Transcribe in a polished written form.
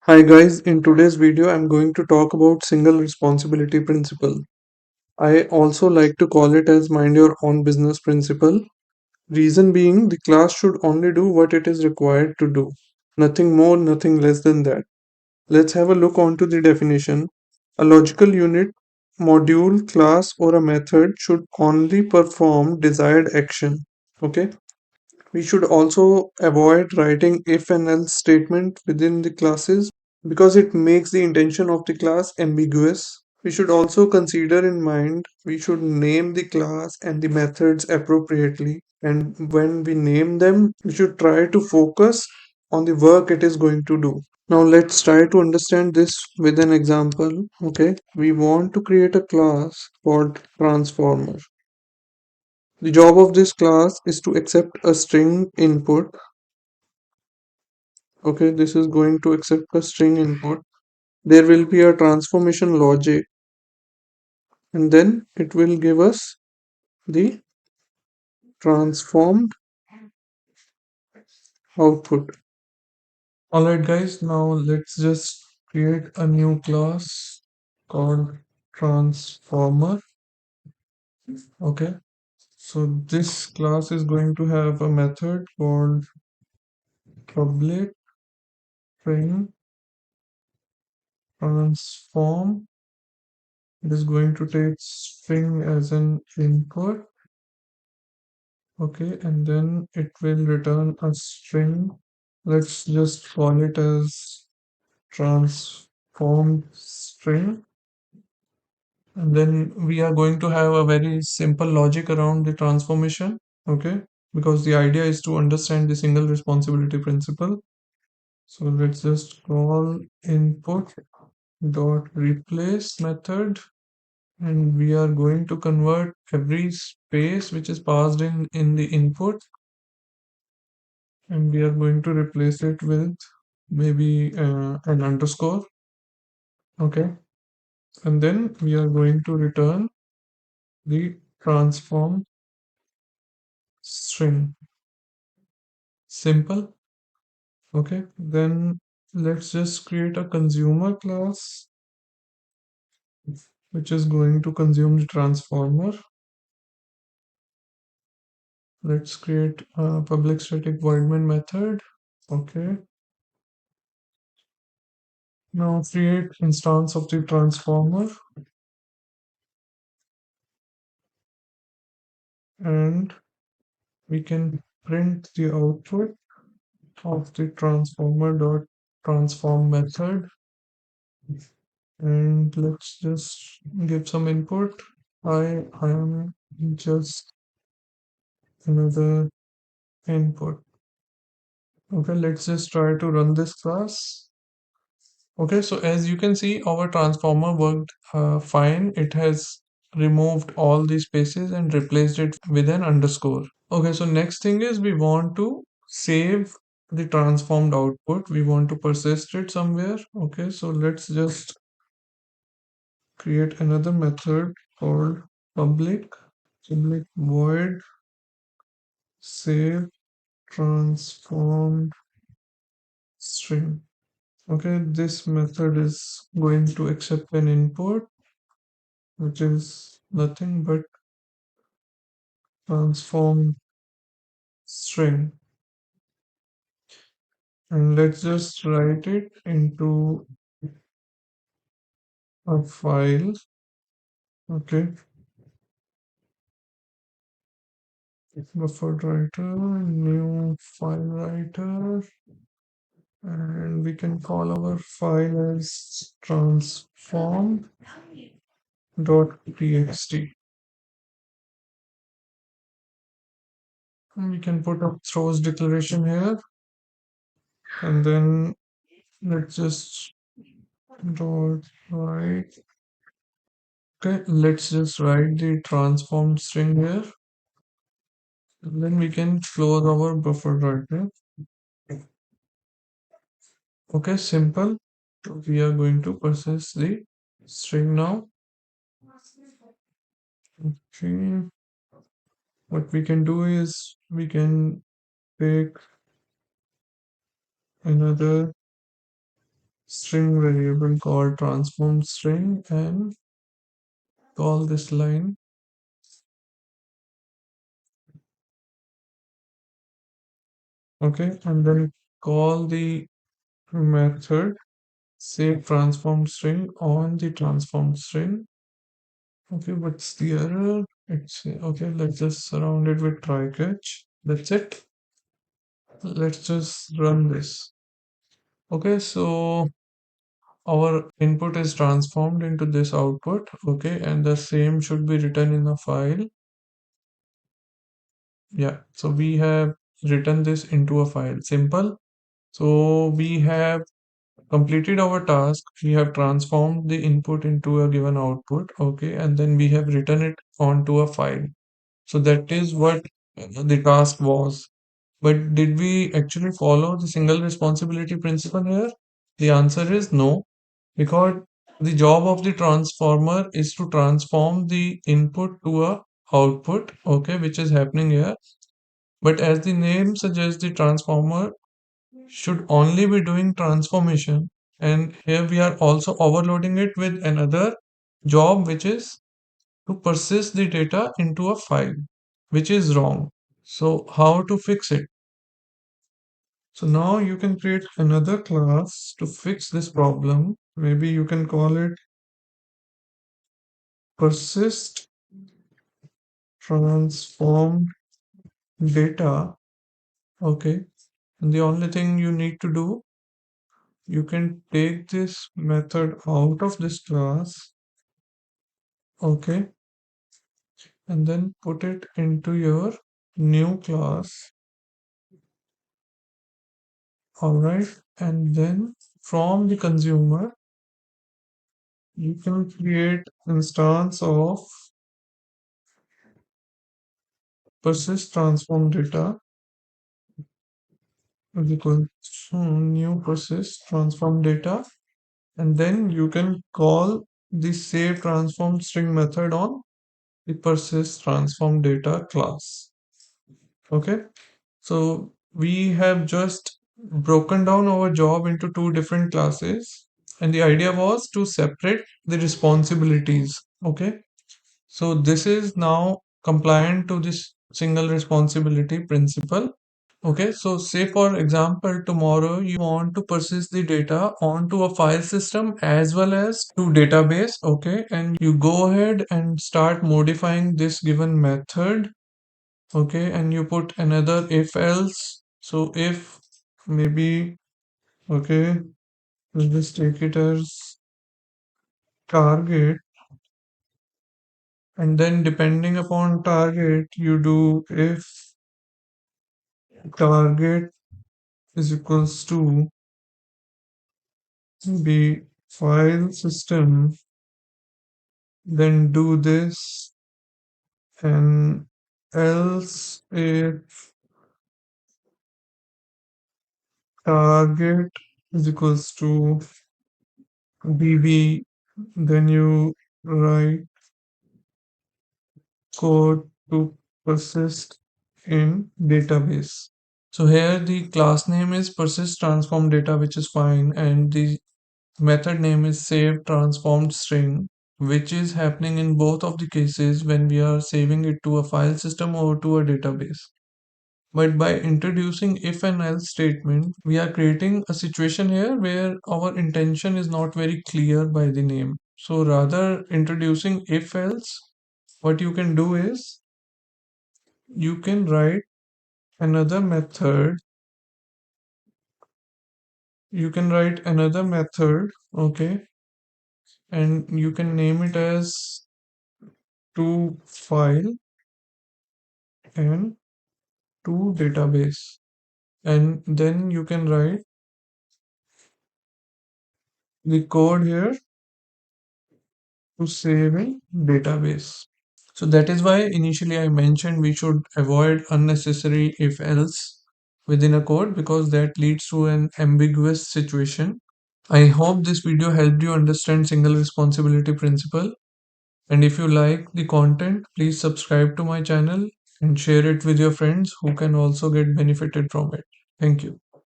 Hi guys, in today's video I'm going to talk about single responsibility principle. I also like to call it as mind your own business principle. Reason being the class should only do what it is required to do. Nothing more, nothing less than that. Let's have a look onto the definition. A logical unit, module, class or a method should only perform desired action. Okay? We should also avoid writing if and else statement within the classes because it makes the intention of the class ambiguous. We should also consider in mind we should name the class and the methods appropriately, and when we name them we should try to focus on the work it is going to do. Now let's try to understand this with an example. Okay, we want to create a class called transformer. The job of this class is to accept a string input. Okay, this is going to accept a string input. There will be a transformation logic, and then it will give us the transformed output. Alright guys, now let's just create a new class called transformer. Okay, so this class is going to have a method called public string transform. It is going to take string as an input. Okay, and then it will return a string. Let's just call it as transformed string. And then we are going to have a very simple logic around the transformation. Okay, because the idea is to understand the single responsibility principle. So let's just call input dot replace method, and we are going to convert every space which is passed in the input, and we are going to replace it with maybe an underscore. Okay, and then we are going to return the transform string. Simple. Okay, then let's just create a consumer class which is going to consume the transformer. Let's create a public static void main method. Okay, now create instance of the transformer, and we can print the output of the transformer dot transform method, and let's just give some input. I am just another input. Okay, let's just try to run this class. Okay, so as you can see, our transformer worked fine. It has removed all the spaces and replaced it with an underscore. Okay, so next thing is we want to save the transformed output. We want to persist it somewhere. Okay, so let's just create another method called public void save transformed string. Okay, this method is going to accept an input which is nothing but transform string, and let's just write it into a file. Okay, buffer writer, new file writer, and we can call our file as transform.txt. And we can put a throws declaration here, and then let's just dot write. Okay, let's just write the transform string here. And then we can close our buffer writer. Okay, simple. We are going to process the string now. Okay, what we can do is we can take another string variable called transform string and call this line. Okay, and then call the method save transform string on the transform string. Okay, what's the error? It's okay. Let's just surround it with try catch. That's it. Let's just run this. Okay, so our input is transformed into this output. Okay, and the same should be written in a file. Yeah, so we have written this into a file. Simple. So we have completed our task. We have transformed the input into a given output. Okay, and then we have written it onto a file. So that is what the task was. But did we actually follow the single responsibility principle here? The answer is no, because the job of the transformer is to transform the input to a output, okay, which is happening here. But as the name suggests, the transformer should only be doing transformation. And here we are also overloading it with another job, which is to persist the data into a file, which is wrong. So how to fix it? So now you can create another class to fix this problem. Maybe you can call it persist transform data. Okay. And the only thing you need to do, you can take this method out of this class. Okay. And then put it into your new class. All right. And then from the consumer, you can create instance of persist transform data is equal to new persist transform data, and then you can call the save transform string method on the persist transform data class. Okay, so we have just broken down our job into two different classes, and the idea was to separate the responsibilities. Okay, so this is now compliant to this single responsibility principle. Okay, so say for example, tomorrow you want to persist the data onto a file system as well as to database. Okay, and you go ahead and start modifying this given method. Okay, and you put another if else. So if maybe, okay, let's just take it as target, and then depending upon target, you do if target is equals to the file system, then do this, and else if target is equals to db, then you write code to persist in database. So here the class name is persist transform data, which is fine, and the method name is save transformed string, which is happening in both of the cases when we are saving it to a file system or to a database. But by introducing if and else statement, we are creating a situation here where our intention is not very clear by the name. So rather introducing if else, what you can do is you can write another method. You can write another method, okay, and you can name it as to file and to database. And then you can write the code here to save in database. So that is why initially I mentioned we should avoid unnecessary if else within a code, because that leads to an ambiguous situation. I hope this video helped you understand single responsibility principle. And if you like the content, please subscribe to my channel and share it with your friends who can also get benefited from it. Thank you.